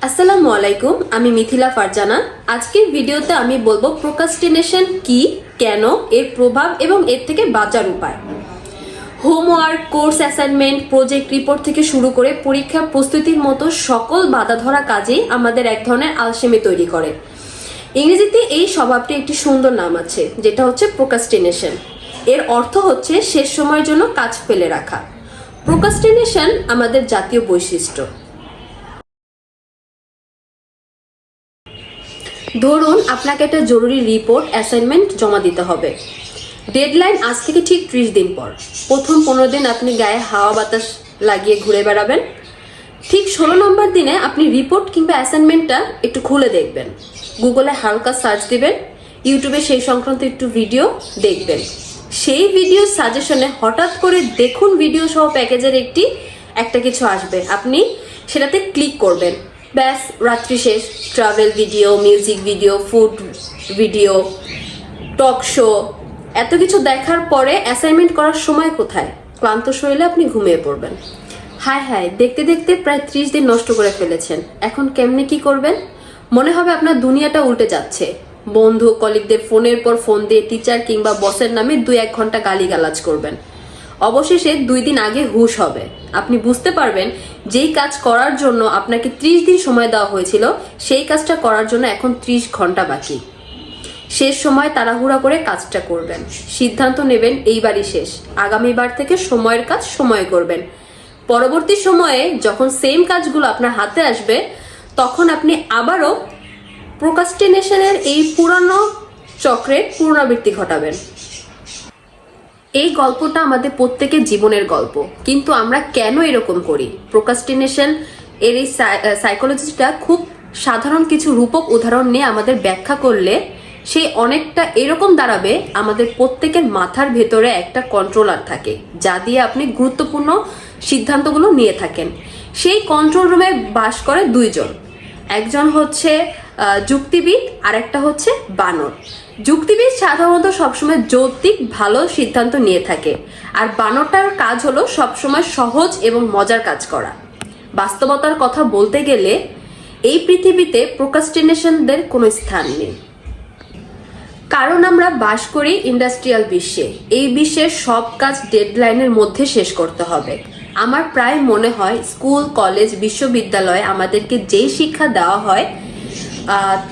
আসসালামু আলাইকুম, আমি মিথিলা ফারজানা। আজকের ভিডিওতে আমি বলবো প্রোক্রাস্টিনেশন কি, কেন, এর প্রভাব এবং এর থেকে বাঁচার উপায়। Homework, course assignment, project report থেকে শুরু করে পরীক্ষা প্রস্তুতির মতো সকল বাধা ধরা কাজেই আমাদের এক ধরনের আলসেমি তৈরি করে। ইংরেজিতে এই স্বভাবটি একটি সুন্দর নাম আছে, যেটা হচ্ছে প্রোক্রাস্টিনেশন। এর অর্থ হচ্ছে শেষ সময়ের জন্য কাজ ফেলে রাখা। প্রোক্রাস্টিনেশন আমাদের জাতীয় বৈশিষ্ট্য। ধরুন আপনাকে একটা জরুরি রিপোর্ট অ্যাসাইনমেন্ট জমা দিতে হবে। ডেডলাইন আজ থেকে ঠিক 30 দিন পর। প্রথম 15 দিন আপনি গায়ে হাওয়া বাতাস লাগিয়ে ঘুরে বেড়াবেন। ঠিক 16 নম্বর দিনে আপনি রিপোর্ট কিংবা অ্যাসাইনমেন্টটা একটু খুলে দেখবেন। গুগলে হালকা সার্চ দিবেন, ইউটিউবে সেই সংক্রান্ত একটু ভিডিও দেখবেন। সেই ভিডিও সাজেশনে হঠাৎ করে দেখুন ভিডিও সহ প্যাকেজের একটা কিছু আসবে, আপনি সেটাতে ক্লিক করবেন। ব্যাস, রাত্রি শেষ। Travel video, music video, food video, talk show, এত কিছু দেখার পরে অ্যাসাইনমেন্ট করার সময় কোথায়? ক্লান্ত শরীরে আপনি ঘুমিয়ে পড়বেন। হায় হায়, দেখতে দেখতে প্রায় 30 দিন নষ্ট করে ফেলেছেন। এখন কেমনে কি করবেন? মনে হবে আপনার দুনিয়াটা উল্টে যাচ্ছে। বন্ধু কলিগদের ফোনের পর ফোন দিয়ে টিচার কিংবা বসের নামে 2-1 ঘন্টা গালিগালাজ করবেন। অবশেষে 2 দিন আগে হুঁশ হবে। আপনি বুঝতে পারবেন যেই কাজ করার জন্য আপনাকে 30 দিন সময় দেওয়া হয়েছিল, সেই কাজটা করার জন্য এখন 30 ঘন্টা বাকি। শেষ সময় তাড়াহুড়া করে কাজটা করবেন। সিদ্ধান্ত নেবেন এইবারই শেষ, আগামীবার থেকে সময়ের কাজ সময় করবেন। পরবর্তী সময়ে যখন সেম কাজগুলো আপনার হাতে আসবে, তখন আপনি আবারও প্রোক্রাস্টিনেশনের এই পুরানো চক্রের পুনরাবৃত্তি ঘটাবেন। এই গল্পটা আমাদের প্রত্যেকের জীবনের গল্প, কিন্তু আমরা কেন এরকম করি? প্রোক্রাস্টিনেশন এর এই সাইকোলজিটা খুব সাধারণ কিছু রূপক উদাহরণ নিয়ে আমাদের ব্যাখ্যা করলে সেই অনেকটা এরকম দাঁড়াবে। আমাদের প্রত্যেকের মাথার ভেতরে একটা কন্ট্রোলার থাকে, যা দিয়ে আপনি গুরুত্বপূর্ণ সিদ্ধান্তগুলো নিয়ে থাকেন। সেই কন্ট্রোল রুমে বাস করে 2 জন। একজন হচ্ছে যুক্তিবিদ আর একটা হচ্ছে বানর। যুক্তিবিদ সাধারণত সবসময় যৌক্তিক ভালো সিদ্ধান্ত নিয়ে থাকে, আর বানরটার কাজ হলো সবসময় সহজ এবং মজার কাজ করা। বাস্তবতার কথা বলতে গেলে এই পৃথিবীতে প্রোক্রাস্টিনেশনদের কোনো স্থান নেই, কারণ আমরা বাস করি ইন্ডাস্ট্রিয়াল বিশ্বে। এই বিশ্বের সব কাজ ডেডলাইনের মধ্যে শেষ করতে হবে। আমার প্রায় মনে হয় স্কুল, কলেজ, বিশ্ববিদ্যালয়ে আমাদেরকে যেই শিক্ষা দেওয়া হয়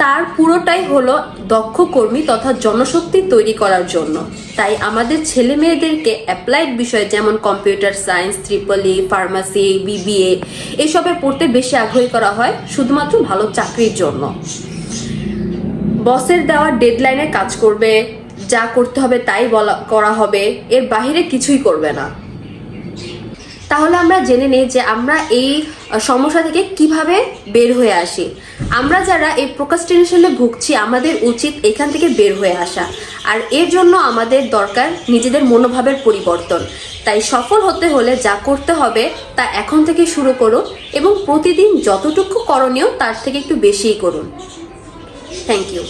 তার পুরোটাই হলো দক্ষ কর্মী তথা জনশক্তি তৈরি করার জন্য। তাই আমাদের ছেলে মেয়েদেরকে অ্যাপ্লাইড বিষয় যেমন computer science, EEE, pharmacy, BBA এসবে পড়তে বেশি আগ্রহী করা হয় শুধুমাত্র ভালো চাকরির জন্য। বসের দেওয়া ডেডলাইনে কাজ করবে, যা করতে হবে তাই করা হবে, এর বাহিরে কিছুই করবে না। তাহলে আমরা জেনে নিই যে আমরা এই সমস্যা থেকে কিভাবে বের হয়ে আসি। আমরা যারা এই প্রোক্রাস্টিনেশনে ভুগছি, আমাদের উচিত এখান থেকে বের হয়ে আসা, আর এর জন্য আমাদের দরকার নিজেদের মনোভাবের পরিবর্তন। তাই সফল হতে হলে যা করতে হবে তা এখন থেকে শুরু করুন, এবং প্রতিদিন যতটুকু করণীয় তার থেকে একটু বেশিই করুন। Thank you.